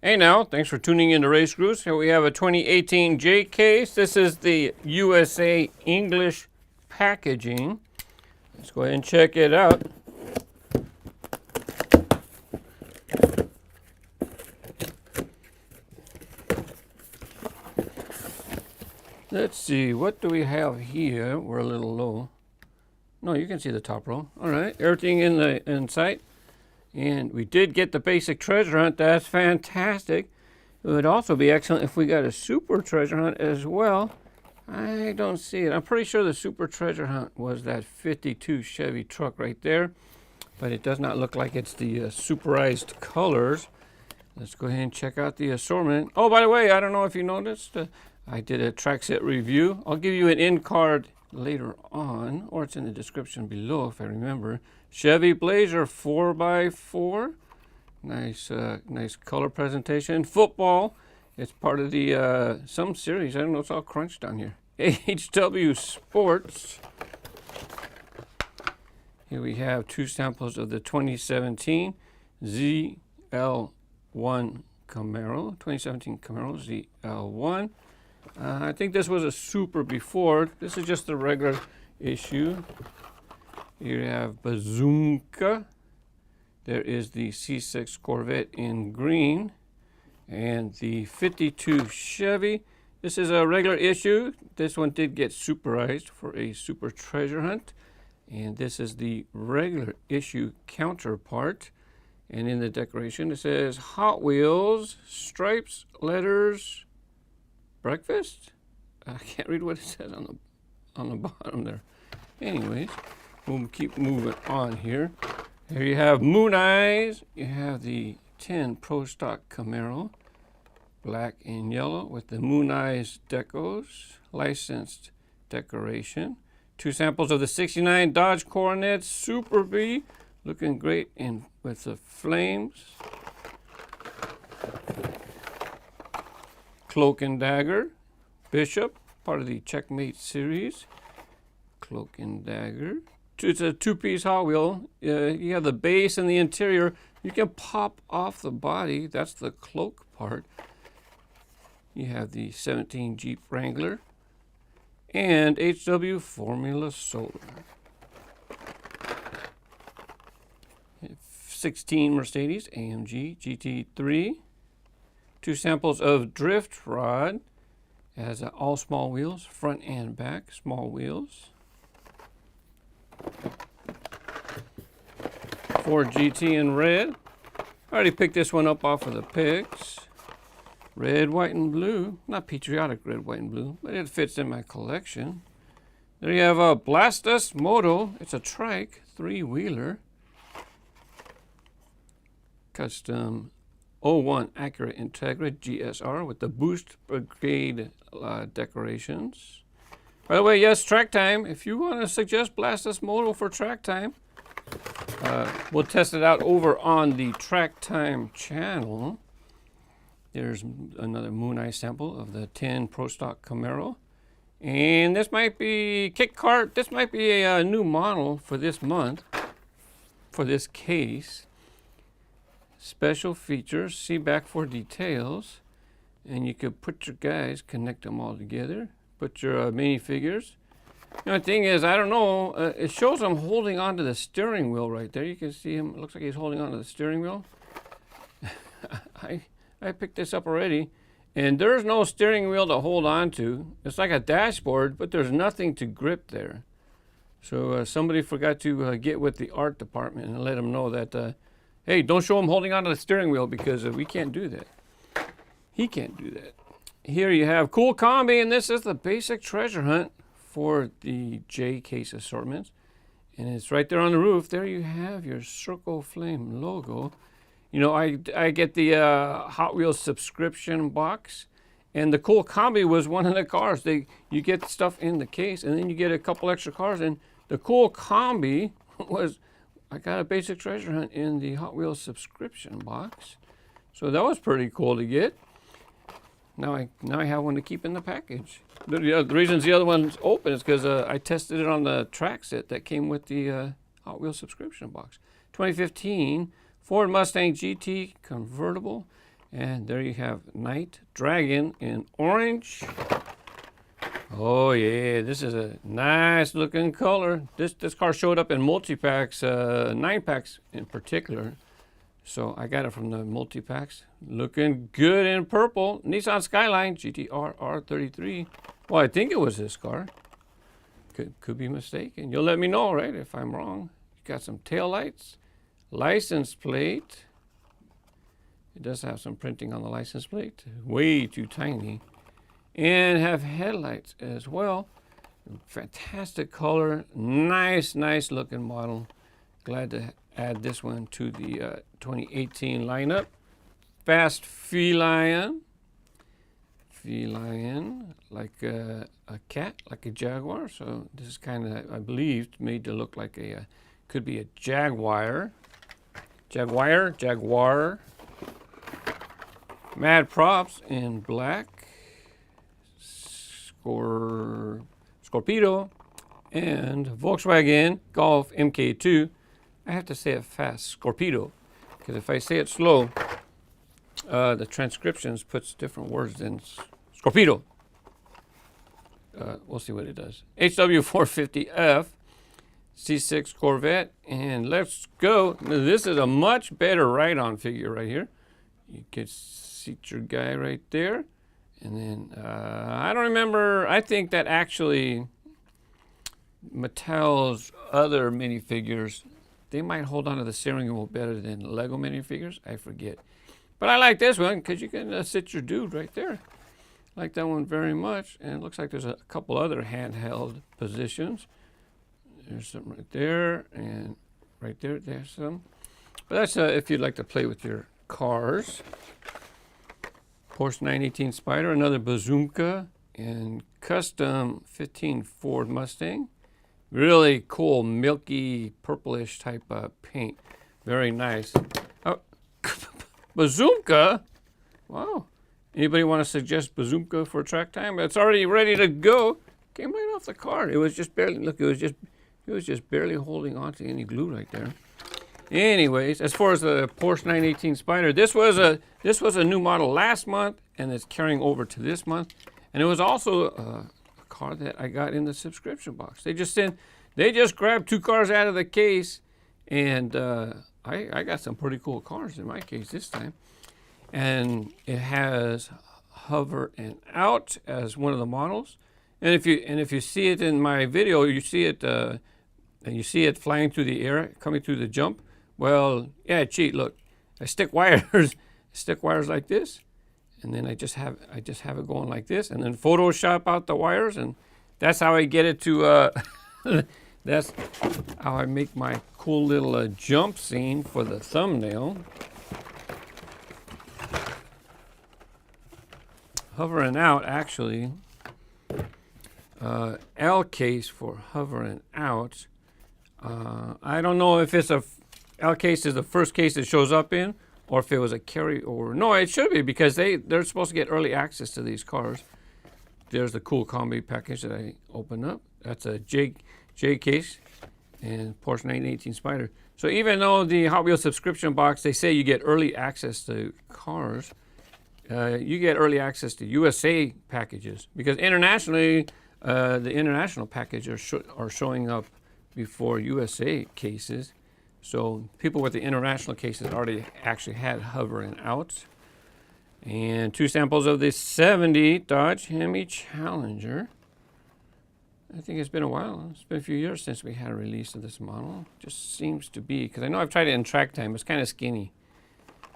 Hey now, thanks for tuning in to RaceGrooves. Here we have a 2018 J case. This is the USA English packaging. Let's go ahead and check it out. Let's see, what do we have here? We're a little low. No, you can see the top row. All right, everything in sight. And we did get the basic treasure hunt. That's fantastic. It would also be excellent if we got a super treasure hunt as well. I don't see it. I'm pretty sure the super treasure hunt was that 52 Chevy truck right there. But it does not look like it's the superized colors. Let's go ahead and check out the assortment. Oh, by the way, I don't know if you noticed, I did a track set review. I'll give you an in card later on, or it's in the description below if I remember. Chevy Blazer 4x4. Nice nice color presentation. Football. It's part of the some series. I don't know, it's all crunched down here. HW Sports. Here we have two samples of the 2017 ZL1 Camaro. 2017 Camaro ZL1. I think this was a super before. This is just a regular issue. You have Bazooka. There is the C6 Corvette in green. And the 52 Chevy. This is a regular issue. This one did get superized for a super treasure hunt. And this is the regular issue counterpart. And in the decoration it says Hot Wheels, stripes, letters, breakfast? I can't read what it says on the bottom there. Anyways, we'll keep moving on here. Here you have Moon Eyes. You have the 10 Pro Stock Camaro, black and yellow with the Moon Eyes decos, licensed decoration. Two samples of the 69 Dodge Coronet Super B, looking great in with the flames. Cloak and Dagger, Bishop, part of the Checkmate series. Cloak and Dagger. It's a two-piece Hot Wheel. You have the base and the interior. You can pop off the body. That's the cloak part. You have the 17 Jeep Wrangler and HW Formula Solar. 16 Mercedes-AMG GT3. Two samples of Drift Rod. It has all small wheels, front and back, small wheels. Ford GT in red. I already picked this one up off of the picks. Red, white, and blue. Not patriotic red, white, and blue, but it fits in my collection. There you have a Blastus Moto. It's a trike, three-wheeler. Custom 01 Acura Integra GSR with the Boost Brigade decorations. By the way, yes, track time. If you want to suggest Blastus Moto for track time, we'll test it out over on the Track Time channel. There's another Moon Eye sample of the 10 Pro Stock Camaro. And this might be Kart. This might be a new model for this month, for this case. Special features, see back for details. And you could put your guys, connect them all together. Put your minifigures. You know, the thing is, I don't know, it shows him holding onto the steering wheel right there. You can see him, it looks like he's holding onto the steering wheel. I picked this up already, and there's no steering wheel to hold on to. It's like a dashboard, but there's nothing to grip there. So somebody forgot to get with the art department and let them know that, hey, don't show him holding onto the steering wheel because we can't do that. He can't do that. Here you have Kool Kombi, and this is the basic treasure hunt for the J case assortments. And it's right there on the roof. There you have your Circle Flame logo. You know, I get the Hot Wheels subscription box, and the Kool Kombi was one of the cars. You get stuff in the case, and then you get a couple extra cars. And the Kool Kombi was, I got a basic treasure hunt in the Hot Wheels subscription box. So that was pretty cool to get. Now I have one to keep in the package. The reasons the other one's open is because I tested it on the track set that came with the Hot Wheels subscription box. 2015 Ford Mustang GT convertible. And there you have Night Dragon in orange. Oh yeah, this is a nice looking color. This car showed up in multi-packs, 9-packs in particular. So I got it from the multi-packs. Looking good in purple. Nissan Skyline GT-R R33. Well, I think it was this car. Could be mistaken. You'll let me know, right, if I'm wrong. Got some tail lights. License plate. It does have some printing on the license plate. Way too tiny. And have headlights as well. Fantastic color. Nice looking model. Glad to add this one to the 2018 lineup. Fast feline. Feline, like a cat, like a jaguar. So this is kind of, I believe, made to look like a, could be a jaguar. Jaguar. Mad props in black. Scorpido and Volkswagen Golf MK2. I have to say it fast, Scorpido, because if I say it slow, the transcriptions puts different words than Scorpido. We'll see what it does. HW450F C6 Corvette, and let's go. Now, this is a much better ride-on figure right here. You can seat your guy right there. And then, I don't remember, I think that actually Mattel's other minifigures, they might hold on to the steering wheel better than Lego minifigures. I forget. But I like this one because you can sit your dude right there. I like that one very much. And it looks like there's a couple other handheld positions. There's some right there and right there. There's some. But that's if you'd like to play with your cars. Porsche 918 Spyder, another Bazooka, and custom 15 Ford Mustang. Really cool, milky, purplish type of paint. Very nice. Oh, Bazooka? Wow. Anybody want to suggest Bazooka for track time? It's already ready to go. Came right off the car. It was just barely, look, it was just barely holding on to any glue right there. Anyways, as far as the Porsche 918 Spyder, this was a new model last month, and it's carrying over to this month. And it was also a car that I got in the subscription box. They just grabbed 2 cars out of the case, and I got some pretty cool cars in my case this time. And it has hover and out as one of the models. And if you see it in my video, you see it flying through the air, coming through the jump. Well, yeah, cheat. Look, I stick wires like this, and then I just have it going like this, and then Photoshop out the wires, and that's how I get it to. That's how I make my cool little jump scene for the thumbnail. Hovering out, actually. L case for hovering out. I don't know if it's a L case is the first case it shows up in, or if it was a carryover. No, it should be, because they're supposed to get early access to these cars. There's the Kool Kombi package that I opened up. That's a J case and Porsche 918 Spyder. So even though the Hot Wheels subscription box, they say you get early access to cars, you get early access to USA packages, because internationally, the international packages are showing up before USA cases. So people with the international cases already actually had hovering out. And 2 samples of the 70 Dodge Hemi Challenger. I think it's been a while. It's been a few years since we had a release of this model. Just seems to be, because I know I've tried it in track time. It's kind of skinny.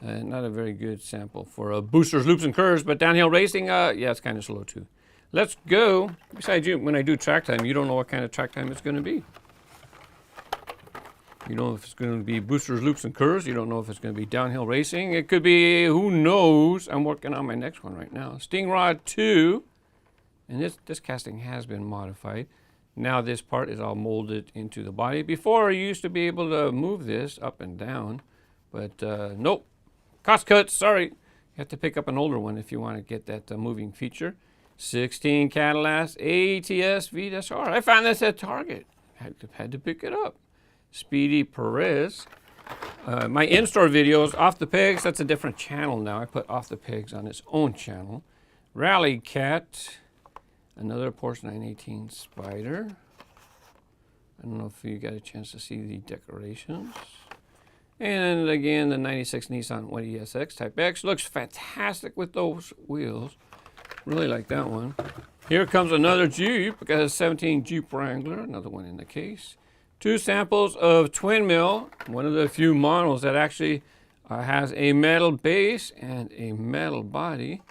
Not a very good sample for boosters, loops, and curves. But downhill racing, yeah, it's kind of slow too. Let's go. Besides, when I do track time, you don't know what kind of track time it's going to be. You don't know if it's going to be boosters, loops, and curves. You don't know if it's going to be downhill racing. It could be, who knows. I'm working on my next one right now. Stingrod 2. And this casting has been modified. Now this part is all molded into the body. Before, you used to be able to move this up and down. But nope. Cost cuts, sorry. You have to pick up an older one if you want to get that moving feature. 16 Cadillac ATS-V Rc. I found this at Target. Had to pick it up. Speedy Perez. My in-store videos, Off the Pegs, that's a different channel now. I put Off the Pegs on its own channel. Rally Cat, another Porsche 918 Spyder. I don't know if you got a chance to see the decorations. And again, the 96 Nissan 1ESX Type X looks fantastic with those wheels. Really like that one. Here comes another Jeep. We got a 17 Jeep Wrangler, another one in the case. 2 samples of twin mill, one of the few models that actually has a metal base and a metal body.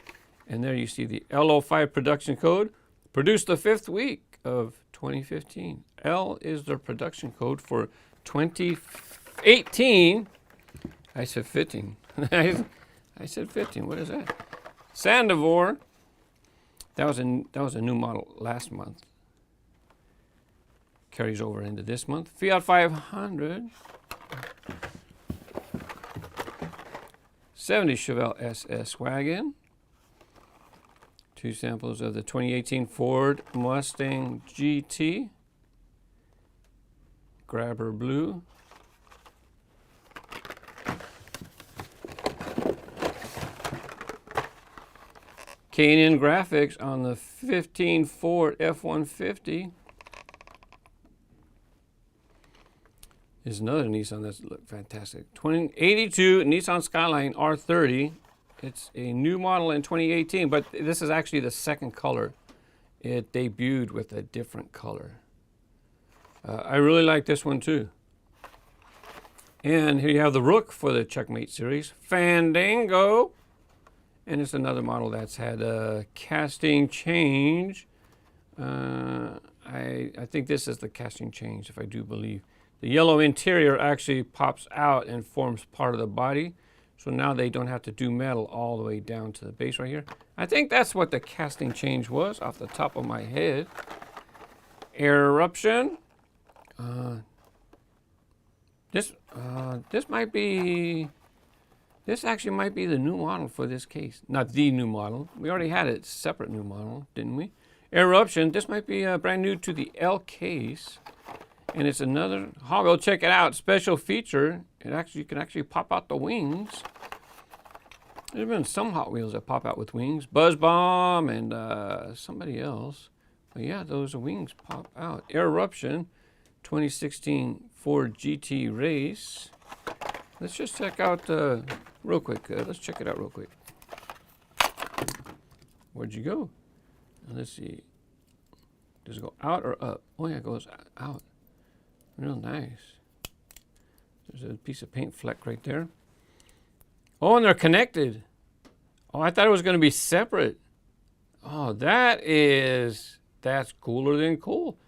And there you see the L05 production code, produced the 5th week of 2015. L is the production code for 2018. I said 15. I said 15. What is that? Sandivore. That was a new model last month. Carries over into this month. Fiat 500. 70 Chevelle SS wagon. 2 samples of the 2018 Ford Mustang GT. Grabber blue. K&N graphics on the 15 Ford F-150. Is another Nissan that's look fantastic. 2082 Nissan Skyline R30. It's a new model in 2018, but this is actually the second color. It debuted with a different color. I really like this one too. And here you have the Rook for the Checkmate series. Fandango. And it's another model that's had a casting change. I think this is the casting change, if I do believe. The yellow interior actually pops out and forms part of the body. So now they don't have to do metal all the way down to the base right here. I think that's what the casting change was off the top of my head. Airuption. This actually might be the new model for this case. Not the new model. We already had a separate new model, didn't we? Airuption. This might be brand new to the L case. And it's another hog. Go check it out. Special feature. You can actually pop out the wings. There's been some Hot Wheels that pop out with wings. Buzz Bomb and somebody else. But yeah, those wings pop out. Airuption. 2016 Ford GT Race. Let's just check out real quick. Let's check it out real quick. Where'd you go? Let's see. Does it go out or up? Oh yeah, it goes out. Real nice. There's a piece of paint fleck right there. Oh, and they're connected. Oh, I thought it was going to be separate. Oh, that's cooler than cool.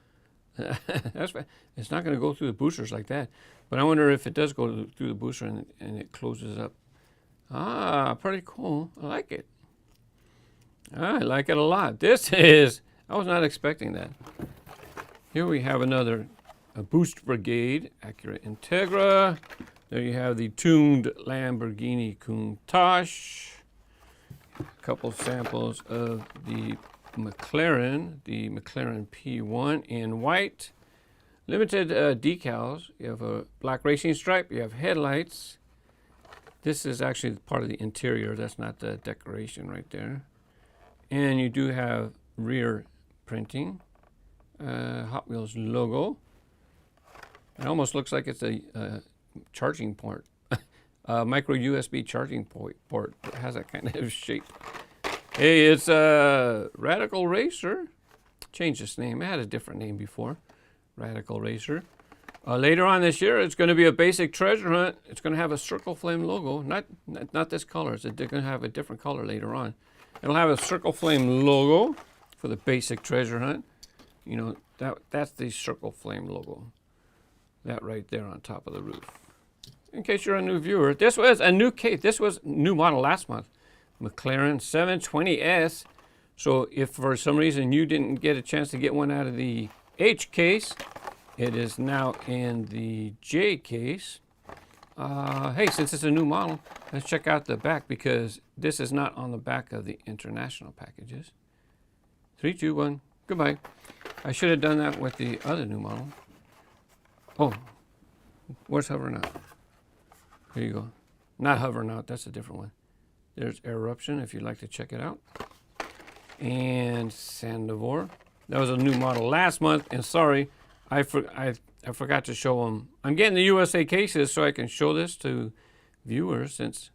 It's not going to go through the boosters like that. But I wonder if it does go through the booster and it closes up. Ah, pretty cool. I like it. I like it a lot. I was not expecting that. Here we have another Boost Brigade Acura Integra. There you have the tuned Lamborghini Countach. A couple samples of the McLaren P1 in white. Limited decals. You have a black racing stripe. You have headlights. This is actually part of the interior. That's not the decoration right there. And you do have rear printing. Hot Wheels logo. It almost looks like it's a charging port. Micro USB charging port. It has that kind of shape. Hey, it's a Radical Racer. Changed its name. It had a different name before. Radical Racer. Later on this year, it's going to be a basic treasure hunt. It's going to have a circle flame logo. Not this color. They're going to have a different color later on. It'll have a circle flame logo for the basic treasure hunt. You know, that's the circle flame logo. That right there on top of the roof. In case you're a new viewer, this was a new case. This was new model last month. McLaren 720S. So if for some reason you didn't get a chance to get one out of the H case, it is now in the J case. Hey, since it's a new model, let's check out the back because this is not on the back of the international packages. 3, 2, 1, goodbye. I should have done that with the other new model. Oh, where's hovering up? Here you go. Not hovering out, that's a different one. There's Airuption if you'd like to check it out. And Sandivore. That was a new model last month, and sorry, I forgot to show them. I'm getting the USA cases so I can show this to viewers, since,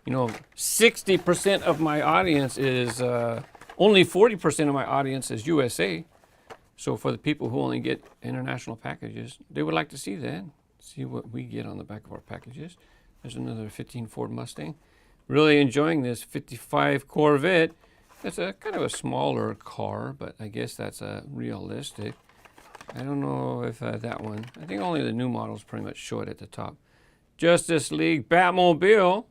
you know, 60% of my audience is, only 40% of my audience is USA. So for the people who only get international packages, they would like to see that. See what we get on the back of our packages. There's another 15 Ford Mustang. Really enjoying this 55 Corvette. It's a kind of a smaller car, but I guess that's realistic. I don't know if that one, I think only the new models pretty much show it at the top. Justice League Batmobile.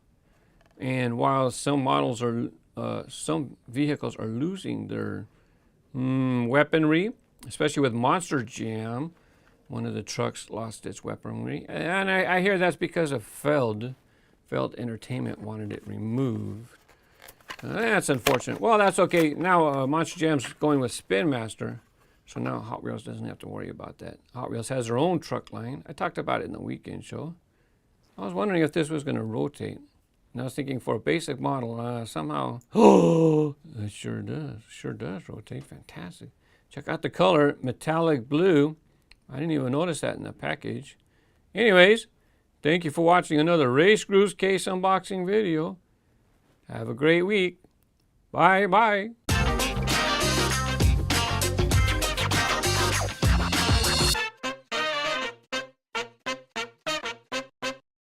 And while some models are, some vehicles are losing their weaponry, especially with Monster Jam, one of the trucks lost its weaponry. And I hear that's because of Feld Entertainment wanted it removed. That's unfortunate. Well, that's okay. Now Monster Jam's going with Spin Master, so now Hot Wheels doesn't have to worry about that. Hot Wheels has their own truck line. I talked about it in the weekend show. I was wondering if this was going to rotate. And I was thinking for a basic model, somehow, oh, it sure does rotate. Fantastic. Check out the color, metallic blue. I didn't even notice that in the package. Anyways, thank you for watching another RaceGrooves case unboxing video. Have a great week. Bye-bye.